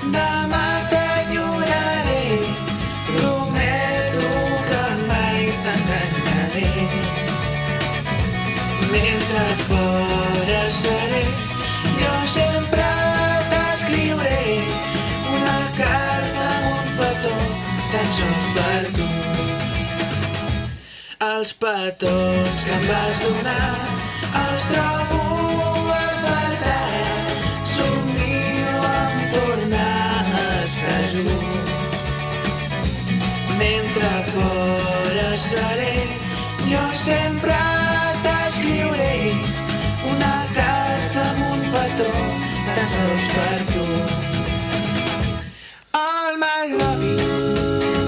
Demà t'enyoraré, prometo que mai t'enganyaré. Mentre fora seré, jo sempre t'escriuré una carta amb un petó tan sols per tu. Els petons que em vas donar els trobo a faltar. Somio en tornar a estar junts. Mentre fora seré, jo sempre t'escriuré una carta amb un petó tan sols per tu. All my love you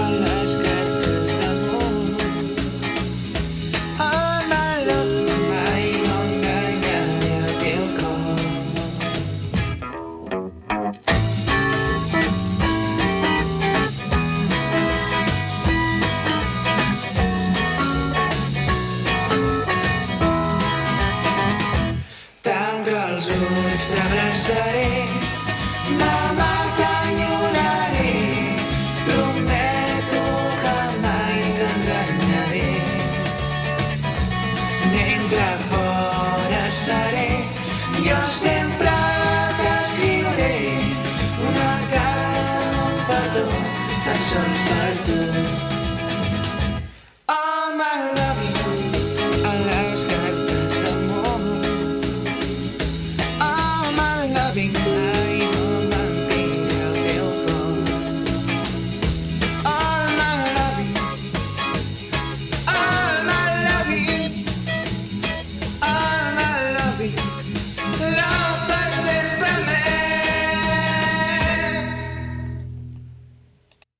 a les cartes d'amor. All my love mai no enganyaré el teu cor. Tanca els ulls, t'abraçaré, demà t'enyoraré, prometo que mai t'enganyaré. Mentre fora seré, jo sé